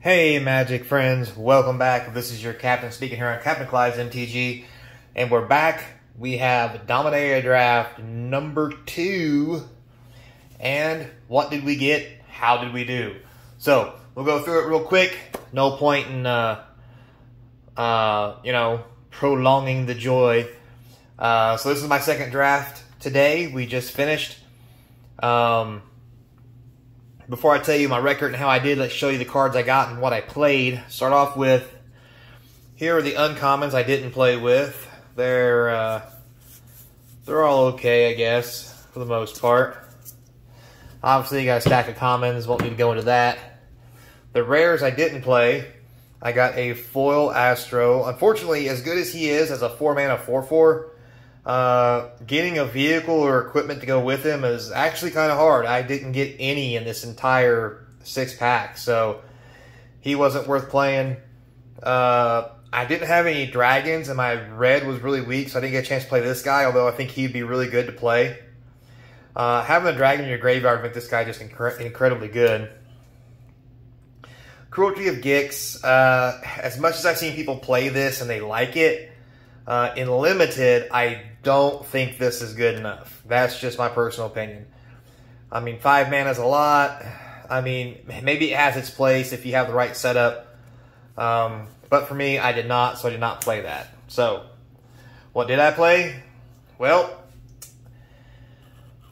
Hey Magic friends, welcome back. This is your captain speaking here on Captain Clyde's MTG, and we're back. We have Dominaria draft number 2, and what did we get? How did we do? So we'll go through it real quick. No point in prolonging the joy. So this is my second draft today. We just finished. Before I tell you my record and how I did, let's show you the cards I got and what I played. Start off with, here are the uncommons I didn't play with. They're all okay, I guess, for the most part. Obviously, you got a stack of commons. Won't need to go into that. The rares I didn't play, I got a foil Astro. Unfortunately, as good as he is as a 4-mana 4/4, getting a vehicle or equipment to go with him is actually kind of hard. I didn't get any in this entire 6-pack, so he wasn't worth playing. I didn't have any dragons, and my red was really weak, so I didn't get a chance to play this guy, although I think he'd be really good to play. Having a dragon in your graveyard would make this guy just incredibly good. Cruelty of Gix, as much as I've seen people play this and they like it, in Limited, I don't think this is good enough. That's just my personal opinion. I mean, 5 mana is a lot. I mean, maybe it has its place if you have the right setup. But for me, I did not, so I did not play that. So, what did I play? Well,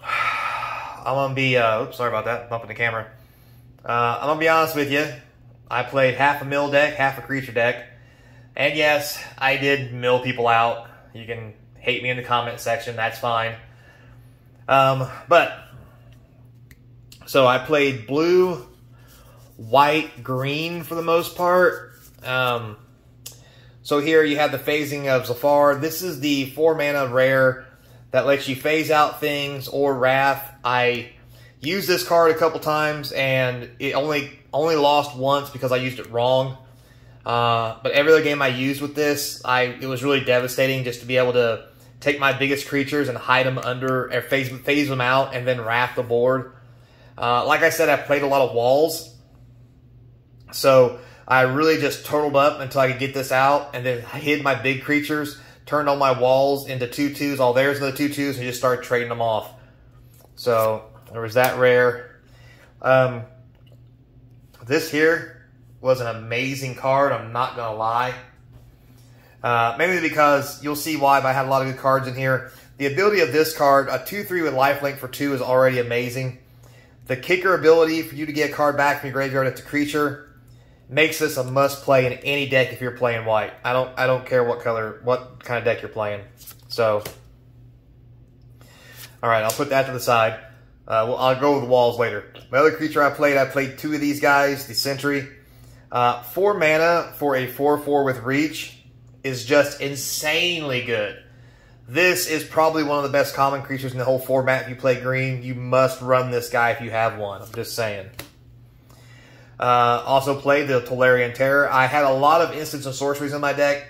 I'm going to be, oops, sorry about that, bumping the camera. I'm going to be honest with you. I played half a mill deck, half a creature deck. And yes, I did mill people out. You can hate me in the comment section, that's fine. So I played blue, white, green for the most part. So here you have the phasing of Zafar. This is the 4-mana rare that lets you phase out things or Wrath. I used this card a couple times and it only lost once because I used it wrong. But every other game I used with this, it was really devastating just to be able to take my biggest creatures and hide them under, or phase them out, and then wrath the board. Like I said, I played a lot of walls, so I really just turtled up until I could get this out, and then hid my big creatures, turned all my walls into 2/2s, all theirs into 2/2s, and just started trading them off. So there was that rare. This here was an amazing card, I'm not going to lie. Mainly because you'll see why, but I had a lot of good cards in here. The ability of this card, a 2/3 with lifelink for 2 is already amazing. The kicker ability for you to get a card back from your graveyard as a creature makes this a must play in any deck if you're playing white. I don't care what color, what kind of deck you're playing. So, alright, I'll put that to the side. I'll go with the walls later. My other creature I played 2 of these guys, the Sentry. 4 mana for a 4/4 with reach is just insanely good. This is probably one of the best common creatures in the whole format. If you play green, you must run this guy if you have one. I'm just saying. Also played the Tolarian Terror. I had a lot of instants and sorceries in my deck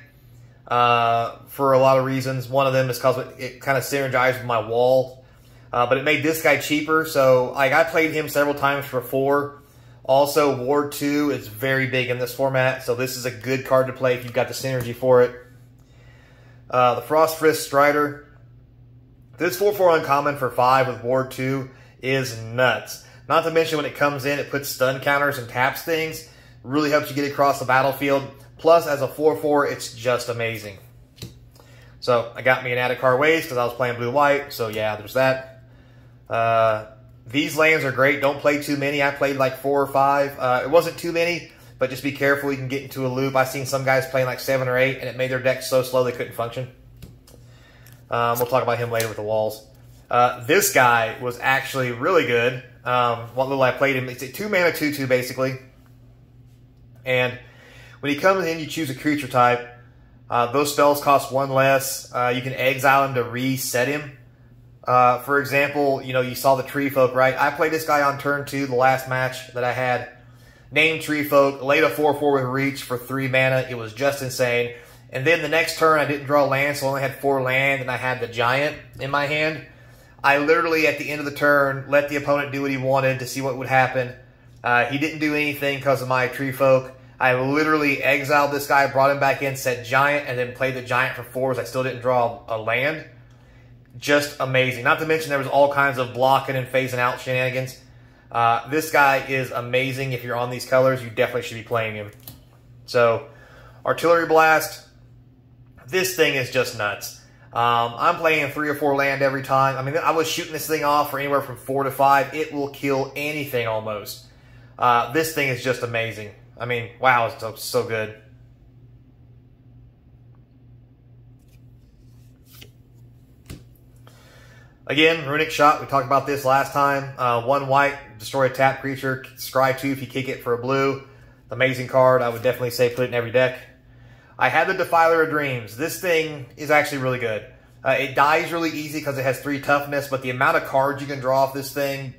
for a lot of reasons. One of them is because it kind of synergized with my wall. But it made this guy cheaper. So I played him several times for 4. Also, Ward 2 is very big in this format, so this is a good card to play if you've got the synergy for it. The Frostfist Strider. This 4/4 uncommon for 5 with Ward 2 is nuts. Not to mention when it comes in, it puts stun counters and taps things. Really helps you get across the battlefield. Plus, as a 4/4, it's just amazing. So, I got me an added card waste because I was playing blue-white, so yeah, there's that. These lands are great. Don't play too many. I played like 4 or 5. It wasn't too many, but just be careful. You can get into a loop. I've seen some guys playing like 7 or 8, and it made their deck so slow they couldn't function. We'll talk about him later with the walls. This guy was actually really good. What little I played him, it's a 2 mana 2/2 basically. And when he comes in, you choose a creature type. Those spells cost 1 less. You can exile him to reset him. For example, you saw the Tree Folk, right? I played this guy on turn 2, the last match that I had. Named Tree Folk, laid a 4/4 with reach for 3 mana. It was just insane. And then the next turn, I didn't draw land, so I only had 4 land, and I had the Giant in my hand. I literally, at the end of the turn, let the opponent do what he wanted to see what would happen. He didn't do anything because of my tree folk. I literally exiled this guy, brought him back in, set giant, and then played the giant for 4s. I still didn't draw a land. Just amazing. Not to mention there was all kinds of blocking and phasing out shenanigans. This guy is amazing. If you're on these colors, you definitely should be playing him. So, Artillery Blast. This thing is just nuts. I'm playing 3 or 4 land every time. I mean, I was shooting this thing off for anywhere from 4 to 5. It will kill anything almost. This thing is just amazing. I mean, wow, it's so good. Again, Runic Shot. We talked about this last time. 1 white, destroy a tap creature. Scry 2 if you kick it for a blue. Amazing card. I would definitely say put it in every deck. I had the Defiler of Dreams. This thing is actually really good. It dies really easy because it has 3 toughness, but the amount of cards you can draw off this thing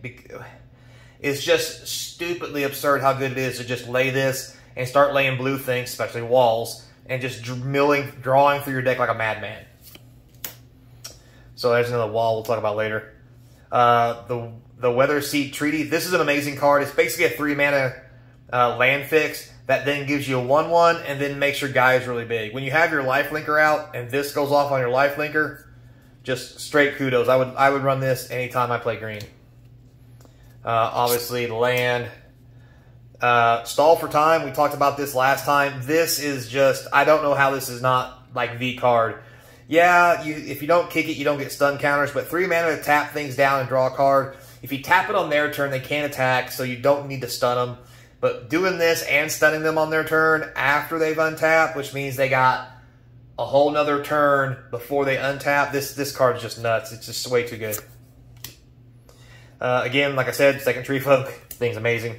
is just stupidly absurd how good it is to just lay this and start laying blue things, especially walls, and just drawing through your deck like a madman. So there's another wall we'll talk about later. The Weather Seat Treaty. This is an amazing card. It's basically a 3 mana land fix that then gives you a 1/1 and then makes your guys really big. When you have your lifelinker out and this goes off on your lifelinker, just straight kudos. I would run this anytime I play green. Obviously, the land. Stall for Time. We talked about this last time. This is just, I don't know how this is not like the card. Yeah, if you don't kick it, you don't get stun counters, but 3 mana to tap things down and draw a card. If you tap it on their turn, they can't attack, so you don't need to stun them. But doing this and stunning them on their turn after they've untapped, which means they got a whole nother turn before they untap, this card's just nuts. It's just way too good. Again, like I said, second Tree Folk, thing's amazing.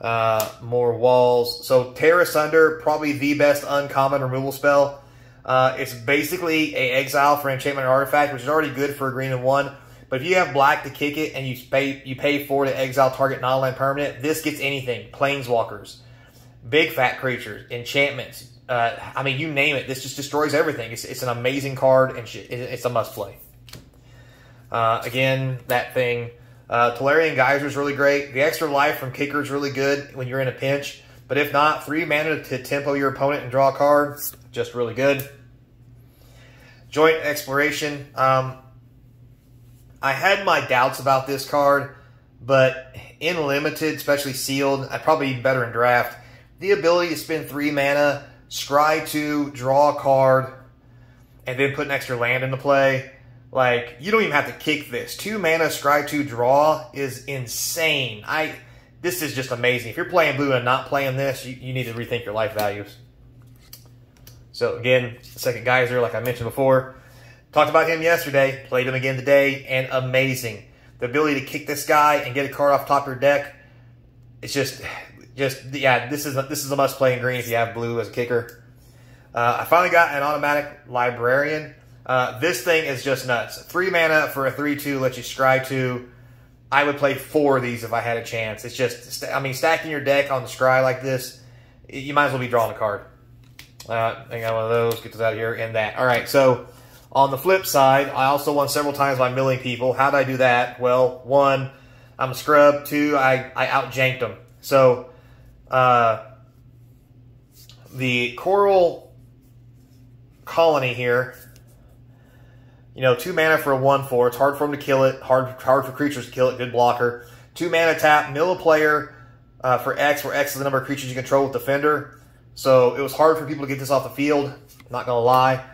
More walls. So Tear Asunder, probably the best uncommon removal spell. It's basically a exile for enchantment or artifact, which is already good for a green and 1. But if you have black to kick it and you pay 4 to exile target non-land permanent, this gets anything. Planeswalkers, big fat creatures, enchantments. I mean, you name it. This just destroys everything. It's an amazing card, and it's a must-play. Again, that thing. Tolarian Geyser is really great. The extra life from Kicker is really good when you're in a pinch. But if not, 3 mana to tempo your opponent and draw a card. Just really good. Joint Exploration. I had my doubts about this card, but in Limited, especially Sealed, I'd probably be better in Draft. The ability to spend 3 mana, scry 2, draw a card, and then put an extra land into play. Like, you don't even have to kick this. 2 mana, scry 2, draw is insane. This is just amazing. If you're playing blue and not playing this, you need to rethink your life values. So again, second Geyser, like I mentioned before. Talked about him yesterday, played him again today, and amazing. The ability to kick this guy and get a card off top of your deck, it's just yeah, this is a must-play in green if you have blue as a kicker. I finally got an automatic Librarian. This thing is just nuts. 3 mana for a 3/2 lets you scry 2. I would play 4 of these if I had a chance. It's just, I mean, stacking your deck on the scry like this, you might as well be drawing a card. I got one of those, get those out of here, and that. All right, so on the flip side, I also won several times by milling people. How did I do that? Well, 1, I'm a scrub. 2, I out-janked them. So, the Coral Colony here, you know, 2 mana for a 1/4. It's hard for them to kill it. Hard for creatures to kill it. Good blocker. 2 mana tap, mill a player for X, where X is the number of creatures you control with Defender. So it was hard for people to get this off the field. Not going to lie.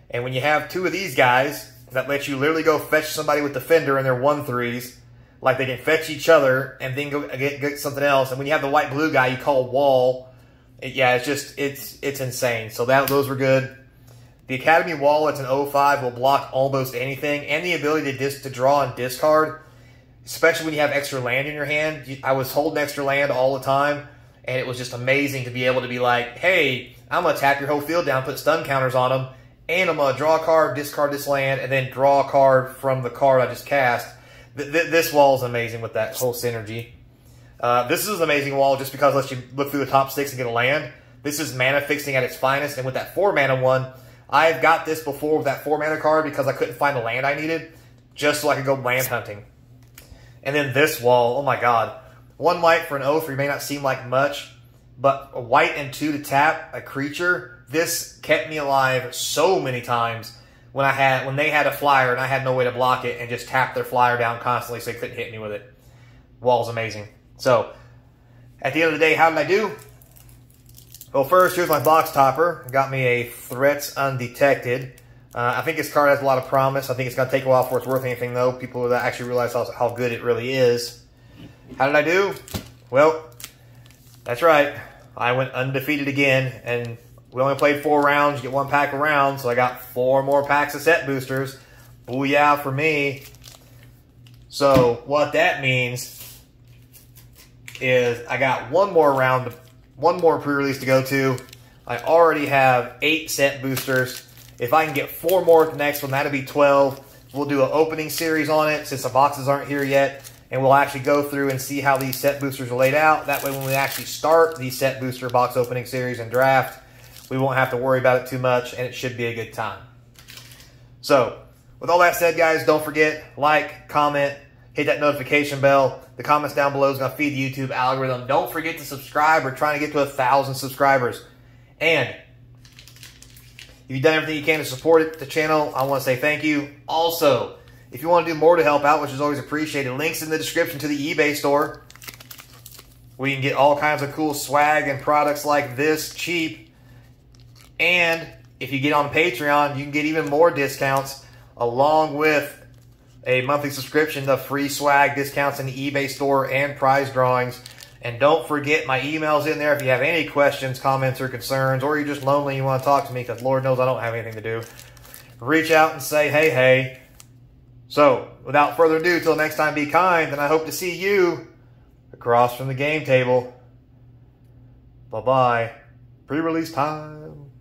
And when you have 2 of these guys that let you literally go fetch somebody with Defender and their 1/3s, like they can fetch each other and then go get something else. And when you have the white-blue guy, you call wall. Yeah, it's insane. So those were good. The Academy Wall, it's an 0/5, will block almost anything. And the ability to draw and discard, especially when you have extra land in your hand. I was holding extra land all the time, and it was just amazing to be able to be like, hey, I'm going to tap your whole field down, put stun counters on them, and I'm going to draw a card, discard this land, and then draw a card from the card I just cast. This wall is amazing with that whole synergy. This is an amazing wall just because it lets you look through the top 6 and get a land. This is mana fixing at its finest, and with that 4 mana one, I've got this before with that 4 mana card because I couldn't find the land I needed, just so I could go land hunting. And then this wall, oh my god. 1 white for an O3 may not seem like much, but a white and 2 to tap a creature, this kept me alive so many times when they had a flyer and I had no way to block it and just tapped their flyer down constantly so they couldn't hit me with it. Wall's amazing. So, at the end of the day, how did I do? Well, first, here's my box topper. Got me a Threats Undetected. I think this card has a lot of promise. I think it's going to take a while before it's worth anything, though. People will actually realize how good it really is. How did I do? Well, that's right. I went undefeated again, and we only played 4 rounds. You get 1 pack a round, so I got 4 more packs of set boosters. Booyah for me. So, what that means is I got 1 more round, 1 more pre-release to go to. I already have 8 set boosters. If I can get 4 more at the next one, that'll be 12. We'll do an opening series on it since the boxes aren't here yet. And we'll actually go through and see how these set boosters are laid out. That way when we actually start the set booster box opening series and draft, we won't have to worry about it too much, and it should be a good time. So, with all that said, guys, don't forget, like, comment, hit that notification bell. The comments down below is going to feed the YouTube algorithm. Don't forget to subscribe. We're trying to get to 1,000 subscribers. And if you've done everything you can to support the channel, I want to say thank you. Also, if you want to do more to help out, which is always appreciated, links in the description to the eBay store, where you can get all kinds of cool swag and products like this cheap. And if you get on Patreon, you can get even more discounts along with a monthly subscription to free swag, discounts in the eBay store, and prize drawings. And don't forget my email's in there if you have any questions, comments, or concerns, or you're just lonely and you want to talk to me, because Lord knows I don't have anything to do. Reach out and say, hey, hey. So, without further ado, till next time, be kind, and I hope to see you across from the game table. Bye-bye. Pre-release time.